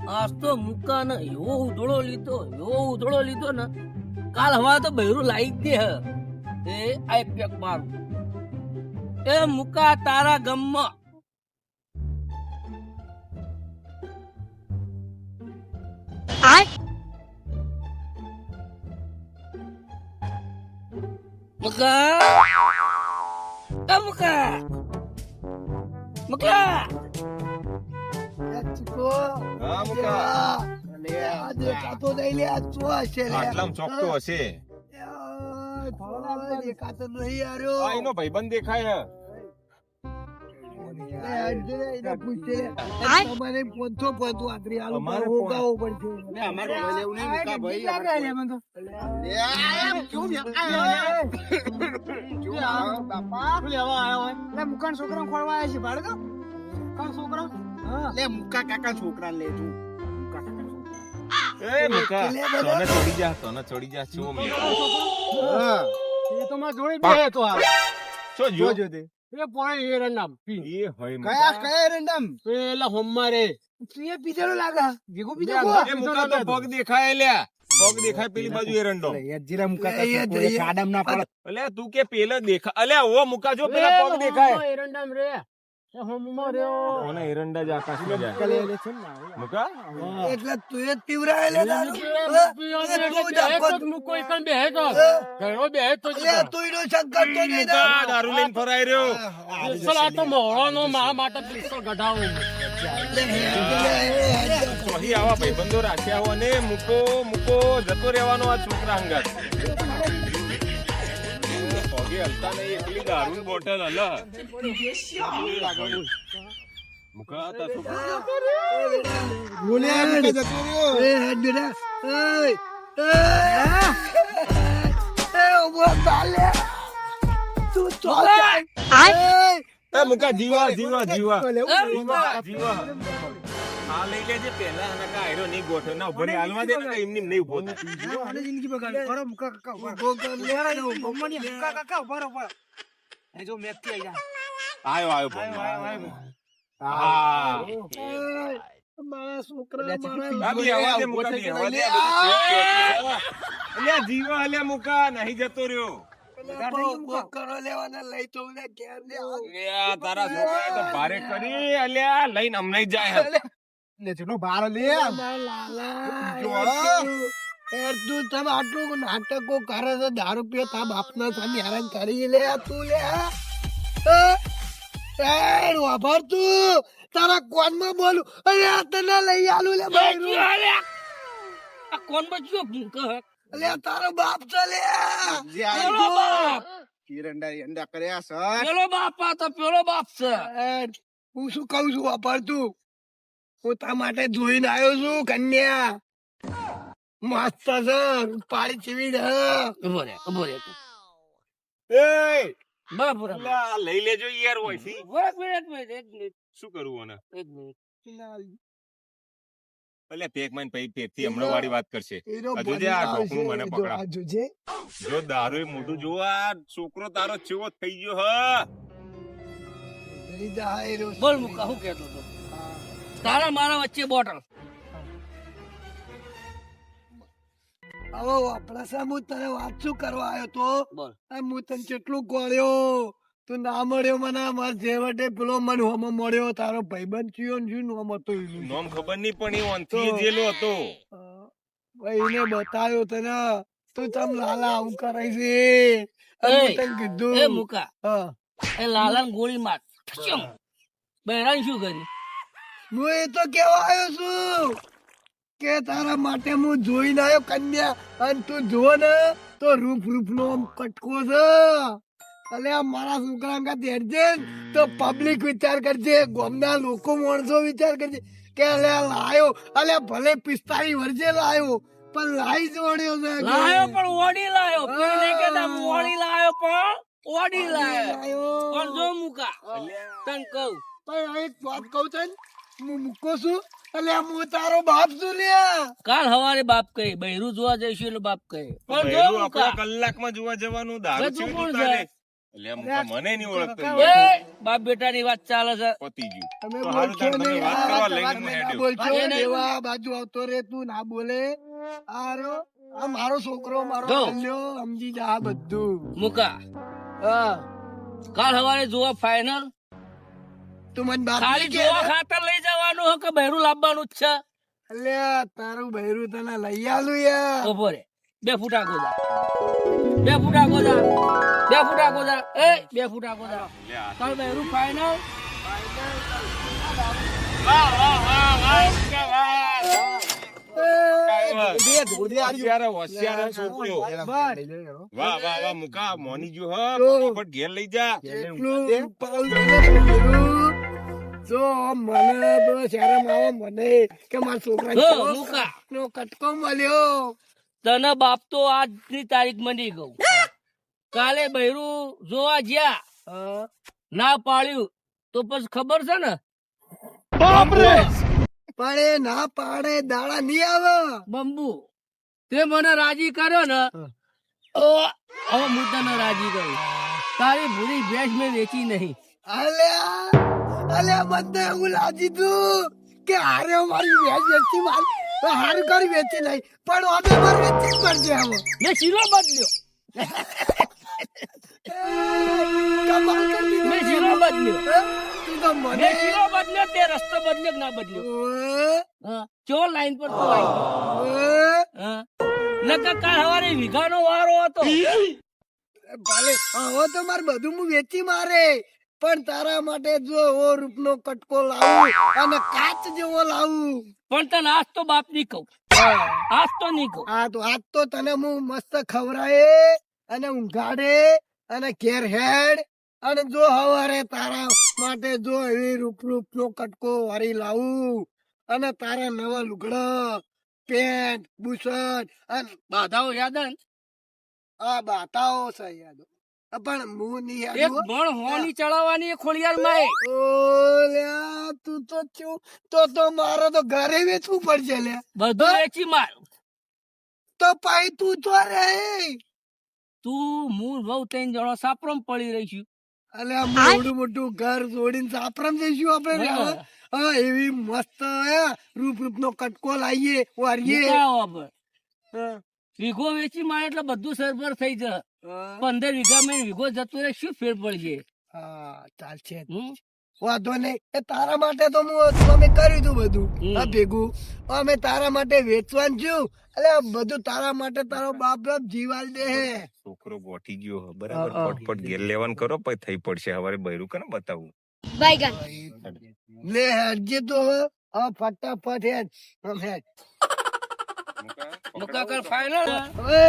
આજ તો મુકા ને એવો ઉધળો લીધો ને કાલ હવા તો બહેરું લાઈ જ દે હ એ આઈ પેક મારું એ મુકા તારા ગમમાં મુકા એ મુકા મુકા હા મુકા આટલામાં ચોકતો હશે આ એનો ભાઈબંધ દેખાય છોકરા ખોળવા છે બાળકો છોકરા લે મુકા કાકા છોકરા લે તું એ મુકા તને છોડી જા શું મે એ તો માં જોઈ બે તો આ છો જો તે એ પાણી એ રંડામ પી એ હોય કયા રંડામ પેલા હોમ્મારે તું એ પીધેલો લાગા ભેગો પીધો એ મુકા તો પગ દેખાય લ્યા પગ દેખાય પેલી બાજુ એરંડો જીરા મુકા કાડમ ના પડે અલે તું કે પેલો દેખાય અલે ઓ મુકા જો પેલા પગ દેખાય એરંડામ રે એ હોમ્માર્યો ઓને એરંડા જ આકાશમાં જાય મુકા એટલે તું એ પીવરાય લે દારૂ મુકો એકન બેહે તો ઘરો બેહે તો તું ઈનો શંકર તો નહીં મુકા દારૂ લઈને ફરાઈ રહ્યો પિસ્તોલ આ તો મોળાનો મા માટે પિસ્તોલ ગઢાવો ચોહી આવા ભાઈબંધો રાખ્યા હો ને મૂકો જતો રહેવાનો આ છોકરા અંગત પગે હલતા નહીં એટલી દારૂની બોટલ હલ મુકા તા છોકરા બોલ્યા કે જતો રહ્યો એ હેડ બેટા એ ઉભો ચાલે તું તો એ મુકા જીવા આ લઈ લેજે પેલા આના કા આયરો નહીં ગોઠો ના ઉભો રે હાલવા દે ને એમની નહીં ઉભો આને જિંદગી બગાડ કરો મુકા કાકા ઉભો કર લેરા જો બમ્મની મુકા કાકા ઉભો એ જો મેકતી આઈ જા આયો હા મારા છોકરા મારા બાબી આવા દે મુકા ની હવા દે અલ્યા જીવા અલ્યા મુકા નહીં જતો રહ્યો કરો લેવાના લઈ તો ને ઘેર લે અલ્યા તારા છોકરાએ તો ભારે કરી અલ્યા લઈને અમને જાય ને ચનો બાર લે તું તમે આટલું નાટકો કરે છે દારૂ પીએ તા બાપના સામે હેરાન કરી લે તું લે વાપર તું તારા કોનમાં બોલું અરે તને લઈ આલું લે ભાઈ આ કોણ બચ્યો મુકા અલે તારો બાપ છે લે પેલો બાપ અંડા કર્યા સર પેલો બાપ આ તો પેલો બાપ છે હું શું કહું છું વાપર તું હું તા માટે જોઈને આવ્યો છું કન્યા મસ્ત છે પાડી ચીવી દે ઉભો રે એ બરાબર અલ્યા લઈ લેજો યાર ઓયથી એક મિનિટ શું કરવું આને એક મિનિટ અલ્યા પેક માં પઈ પેકથી હમણાં વાળી વાત કરશે હજુ જે આ છોકરું મને પકડા જો દારૂ એ મોઢું જો આ છોકરો તારો ચેવો થઈ ગયો બોલ મુકા હું કહેતો હતો તારા મારા વચ્ચે બોટલ હવે આપણા સામુ તને વાત શું કરવા આવ્યો તો બોલ હું તને કેટલું ગોળ્યો તું ના મળ્યો મને માર જેવટે પેલો મન હોમો મળ્યો તારો ભાઈબંધ થયો ને શું નામ હતું એનું નામ ખબર નહીં પણ એ ઓનથી જેલો હતો ભાઈને બતાવ્યો તને તું તમ લાલા આવું કરાય છે તને કીધું એ મુકા હા એ લાલાને ગોળી માર બહેરાન શું કર્યું હું એ તો કેવા આવ્યો છું કે તારા માટે હું જોઈને આવ્યો કન્યા અને તું જો ને તો રૂપ નો કટકો છે અલે મારા છોકરા કા દેડજે તો પબ્લિક વિચાર કરજે ગામના લોકો માણસો વિચાર કરજે કે અલે લાયો અલે ભલે 45 વર્ષે લાયો પણ લાઈ જોડ્યો છે લાયો પણ ઓડી લાયો પેલે કેતા ઓડી લાયો પણ ઓડી લાયો પણ જો મુકા તન કહું પણ એક વાત કહું તને હું મૂકો છું અલે હું તારો બાપ છું લે કાલ હવારે બાપ કહે બૈરું જોવા જઈશું એટલે બાપ કહે પણ જો બૈરું મુકા આપણા કલાકમાં જોવા જવાનું દારૂ બધું છે કોણ તારે જાય? એટલે આ મુકા મને નહીં ઓળખતો કાકા, યાર. એ બાપ બેટાની વાત ચાલે છે. પતી ગયું. તમે તો હારું બોલશો તાર તમે નહીં, વાત આ કરવા તમે લઈને હું ના હેડ્યો. બોલશો, એ નહીં. એવા બાજુ આવતો રે તું ના બોલે. આ મારો છોકરો મારો જો. કલ્યો, સમજી જા આ બધું. મુકા હા, કાલ સવારે જોવા ફાઈનલ. તું મને બાપ ખાલી નહીં જોવા કહેતો? ખાતર લઈ જવાનું હે કે બહેરું લાવવાનું જ છે? અલ્યા તારું બૈરું તને લઈ આલું યાર. ઉભો રે. 2 ફૂટા ગોદા. 2 ફૂટા ગોદા. 2 ફૂટા ગોદા. એ 2 ફૂટા ગોદા. એટલે આ- કાલ બહેરું ફાઈનલ. વાહ, વાહ, વાહ, વાહ, મુકા, વાહ. બે ધોળી આલી. હોશિયાર, હોશિયાર છોકરો. બસ. વાહ, વાહ, વાહ, મુકા, મોની ગયો હો. જો. ફટાફટ ઘેર લઈ જા. એટલું પાલું તને બૈરું. જો મને તો શરમ આવે મને કે મારા છોકરા જો, મુકા. નો કટકો મળ્યો. તને બાપ તો આજની તારીખ મળી ગયું. કાલે બૈરું જોવા ગયા, હા. ના પાડ્યું તો પછી ખબર છે ને. પણ એ ના પાડે દાડા નહીં આવે. બંબુ તે મને રાજી કર્યો ને, તો હવે હું તને રાજી કરું. તારી ભૂરી ભેંસ મેં વેચી નહીં. અલ્યા મને એવું લાગી તું કે હારે મારી વેચ વેચી મારી હારું કરી વેચી નહીં, પણ અમે મારે વેચી જ પડશે હવે. મેં શીરો બદલ્યો. કમાલ કરી દીધો. મેં શીરો બદલ્યો. હે? તું તો મને મેં શીરો બદલ્યો, તે રસ્તો બદલ્યો કે ના બદલ્યો? ઓએ, હા, ચો લાઈન પર તો લાઈન પર. ઓએ. હા. નકર કાલ સવારે વીઘાનો વારો હતો. ભલે હવે તો મારે બધું હું વેચી મારે, પણ તારા માટે જો એવો રૂપનો કટકો લાવું અને કાચ જેવો લાવું. પણ તને આજ તો બાપ નહીં કહું. આજ તો નહીં કહું. આ તો આજ તો તને હું મસ્ત ખવરાય અને ઊંઘાડે અને ઘેર હેડ અને જો હવારે તારા માટે જો એવી રૂપનો કટકો વારી લાવું અને તારા નવા લુગડા પેન્ટ બુશર્ટ અને બાધાઓ યાદ હે ને? આ બાતાઓ છે યાદ, પણ હું નહીં એક યાદ. ભણ હોની ચડાવવાની એ ખોડિયાર માં. ઓલ્યા તું તો છું તો મારે તો ઘરે વેચવું પડશે લે. બધું વેચી માર. તો પાઈ તું તો રે. તું હું વહુ 3 જણો સાપરોમ પડી રહીશું. અલ્યા મોટું મોટું ઘર છોડીને સાપરામ જઈશું આપણે. હા. હા એવી મસ્ત રૂપનો કટકો લાવીએ વારીએ. મુકાવો આપણે. હા. વીઘો વેચી માર એટલે બધું સરભર થઈ જશે. હા. 15 વીઘા માં વીઘો જતો રહે, શું ફેર પડશે? હા ચાલશે હમ? વાંધો નહીં. એ તારા માટે તો અમે કર્યું તું બધું આ ભેગું. અમે તારા માટે વેચવાનું છું. એટલે આ બધું તારા માટે તારો બાપ બાપ જીવાલ દે હે. છોકરો ગોઠી ગયો હે, બરાબર. ફટફટ ઘેર લેવાનું કરો, પછી થઈ પડશે હવારે બૈરું કે ને બતાવું. લે હેડજે તો હવે. હા ફટાફટ હેડ. આમ હેડ. મુકા કર ફાઈનલ. હવે